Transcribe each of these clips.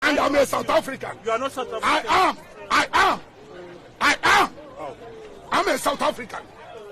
And I'm a South African. You are not South African. I am. I'm a South African.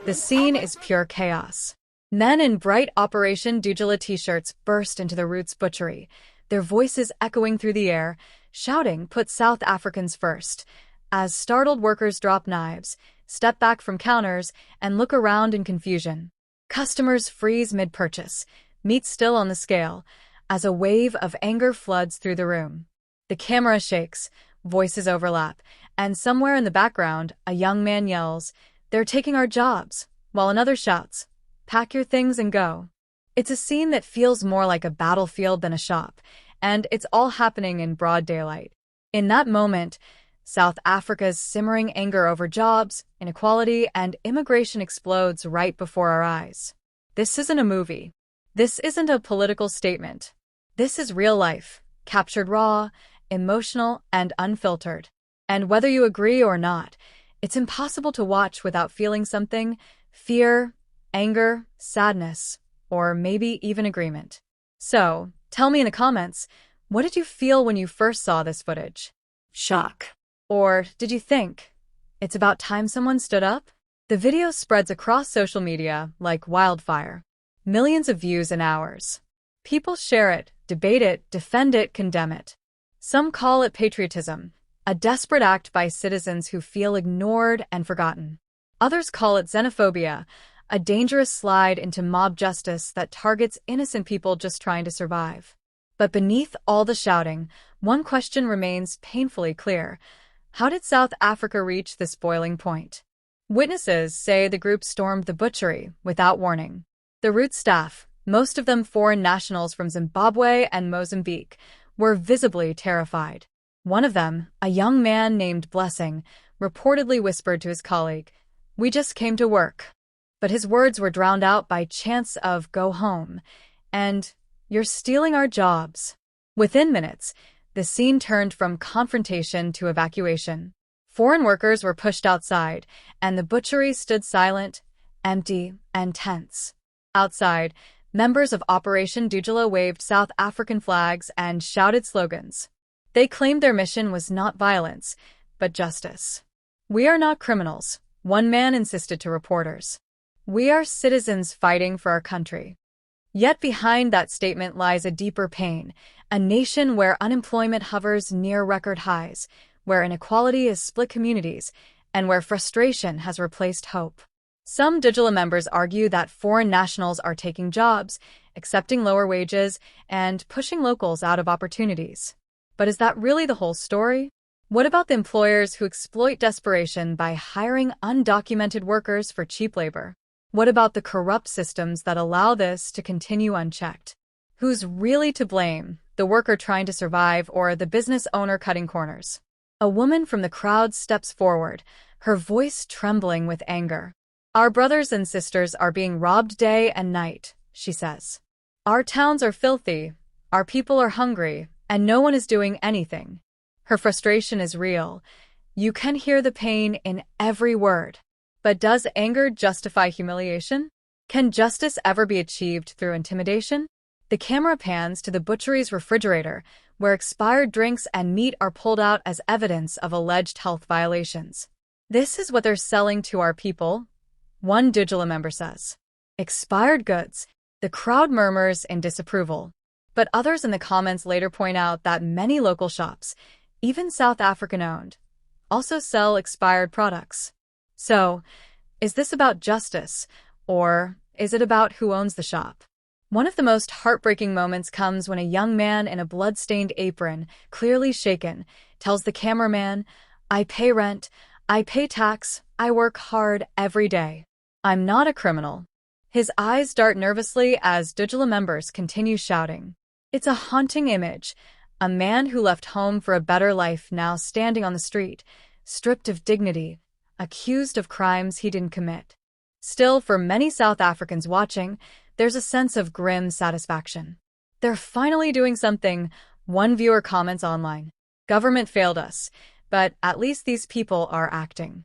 The scene is pure chaos. Men in bright Operation Dudula t-shirts burst into the Roots Butchery, their voices echoing through the air, shouting, "Put South Africans first," as startled workers drop knives, step back from counters, and look around in confusion. Customers freeze mid-purchase, meat still on the scale, as a wave of anger floods through the room. The camera shakes, voices overlap, and somewhere in the background, a young man yells, "They're taking our jobs," while another shouts, "Pack your things and go." It's a scene that feels more like a battlefield than a shop, and it's all happening in broad daylight. In that moment, South Africa's simmering anger over jobs, inequality, and immigration explodes right before our eyes. This isn't a movie. This isn't a political statement. This is real life, captured raw, emotional, and unfiltered. And whether you agree or not, it's impossible to watch without feeling something: fear, anger, sadness, or maybe even agreement. So, tell me in the comments, what did you feel when you first saw this footage? Shock. Or did you think, it's about time someone stood up? The video spreads across social media like wildfire. Millions of views in hours. People share it, debate it, defend it, condemn it. Some call it patriotism, a desperate act by citizens who feel ignored and forgotten. Others call it xenophobia, a dangerous slide into mob justice that targets innocent people just trying to survive. But beneath all the shouting, one question remains painfully clear. How did South Africa reach this boiling point? Witnesses say the group stormed the butchery without warning. The Roots staff, most of them foreign nationals from Zimbabwe and Mozambique, were visibly terrified. One of them, a young man named Blessing, reportedly whispered to his colleague, "We just came to work." But his words were drowned out by chants of "go home" and "you're stealing our jobs." Within minutes, the scene turned from confrontation to evacuation. Foreign workers were pushed outside, and the butchery stood silent, empty, and tense. Outside, members of Operation Dudula waved South African flags and shouted slogans. They claimed their mission was not violence, but justice. "We are not criminals," one man insisted to reporters. "We are citizens fighting for our country." Yet behind that statement lies a deeper pain, a nation where unemployment hovers near record highs, where inequality has split communities, and where frustration has replaced hope. Some Dudula members argue that foreign nationals are taking jobs, accepting lower wages, and pushing locals out of opportunities. But is that really the whole story? What about the employers who exploit desperation by hiring undocumented workers for cheap labor? What about the corrupt systems that allow this to continue unchecked? Who's really to blame, the worker trying to survive or the business owner cutting corners? A woman from the crowd steps forward, her voice trembling with anger. "Our brothers and sisters are being robbed day and night," she says. "Our towns are filthy, our people are hungry, and no one is doing anything." Her frustration is real. You can hear the pain in every word. But does anger justify humiliation? Can justice ever be achieved through intimidation? The camera pans to the butchery's refrigerator, where expired drinks and meat are pulled out as evidence of alleged health violations. "This is what they're selling to our people," one Dudula member says. "Expired goods." The crowd murmurs in disapproval. But others in the comments later point out that many local shops, even South African-owned, also sell expired products. So, is this about justice, or is it about who owns the shop? One of the most heartbreaking moments comes when a young man in a blood-stained apron, clearly shaken, tells the cameraman, "I pay rent, I pay tax, I work hard every day. I'm not a criminal." His eyes dart nervously as Dudula members continue shouting. It's a haunting image, a man who left home for a better life now standing on the street, stripped of dignity, accused of crimes he didn't commit. Still, for many South Africans watching, there's a sense of grim satisfaction. "They're finally doing something," one viewer comments online. "Government failed us, but at least these people are acting."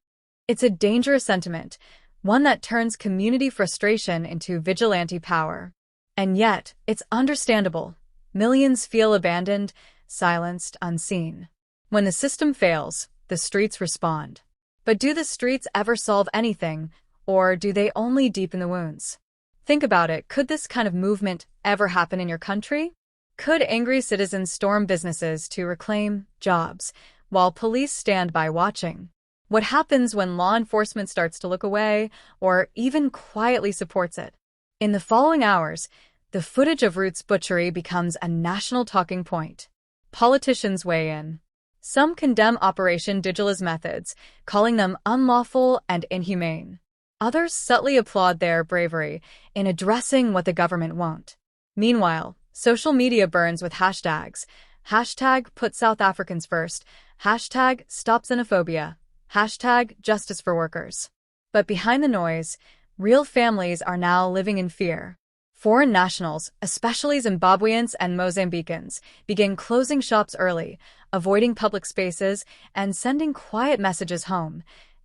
It's a dangerous sentiment, one that turns community frustration into vigilante power. And yet, it's understandable. Millions feel abandoned, silenced, unseen. When the system fails, the streets respond. But do the streets ever solve anything, or do they only deepen the wounds? Think about it. Could this kind of movement ever happen in your country? Could angry citizens storm businesses to reclaim jobs, while police stand by watching? What happens when law enforcement starts to look away, or even quietly supports it? In the following hours, the footage of Roots Butchery becomes a national talking point. Politicians weigh in. Some condemn Operation Dudula's methods, calling them unlawful and inhumane. Others subtly applaud their bravery in addressing what the government won't. Meanwhile, social media burns with hashtags. Hashtag put South Africans first. Hashtag stop xenophobia. Hashtag justice for workers. But behind the noise, real families are now living in fear. Foreign nationals, especially Zimbabweans and Mozambicans, begin closing shops early, avoiding public spaces, and sending quiet messages home.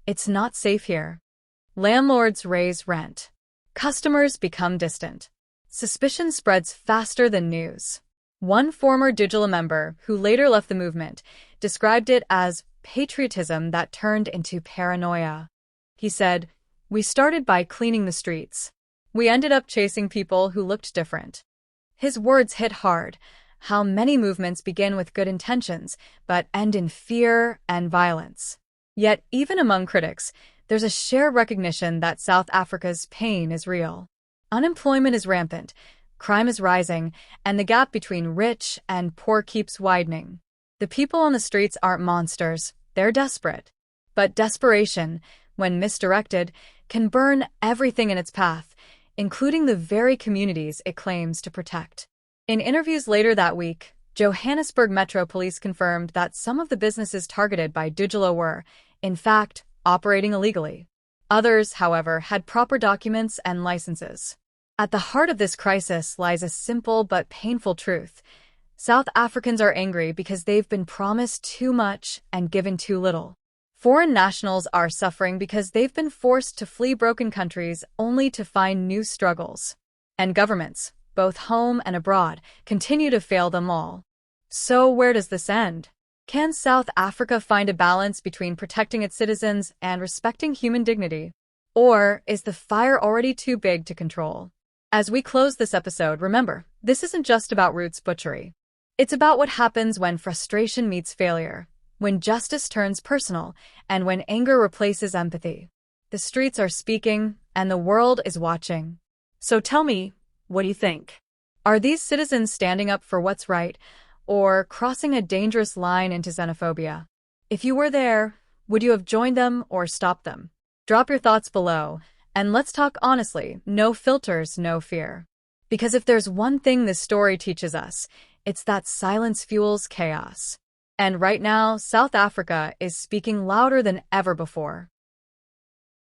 It's not safe here. Landlords raise rent. Customers become distant. Suspicion spreads faster than news. One former Dudula member, who later left the movement, described it as patriotism that turned into paranoia. He said, "We started by cleaning the streets. We ended up chasing people who looked different." His words hit hard. How many movements begin with good intentions, but end in fear and violence. Yet, even among critics, there's a shared recognition that South Africa's pain is real. Unemployment is rampant, crime is rising, and the gap between rich and poor keeps widening. The people on the streets aren't monsters, they're desperate. But desperation, when misdirected, can burn everything in its path, including the very communities it claims to protect. In interviews later that week, Johannesburg Metro Police confirmed that some of the businesses targeted by Dudula were, in fact, operating illegally. Others, however, had proper documents and licenses. At the heart of this crisis lies a simple but painful truth. South Africans are angry because they've been promised too much and given too little. Foreign nationals are suffering because they've been forced to flee broken countries only to find new struggles. And governments, both home and abroad, continue to fail them all. So where does this end? Can South Africa find a balance between protecting its citizens and respecting human dignity? Or is the fire already too big to control? As we close this episode, remember, this isn't just about Roots Butchery. It's about what happens when frustration meets failure, when justice turns personal, and when anger replaces empathy. The streets are speaking, and the world is watching. So tell me, what do you think? Are these citizens standing up for what's right, or crossing a dangerous line into xenophobia? If you were there, would you have joined them or stopped them? Drop your thoughts below, and let's talk honestly, no filters, no fear. Because if there's one thing this story teaches us, it's that silence fuels chaos. And right now, South Africa is speaking louder than ever before.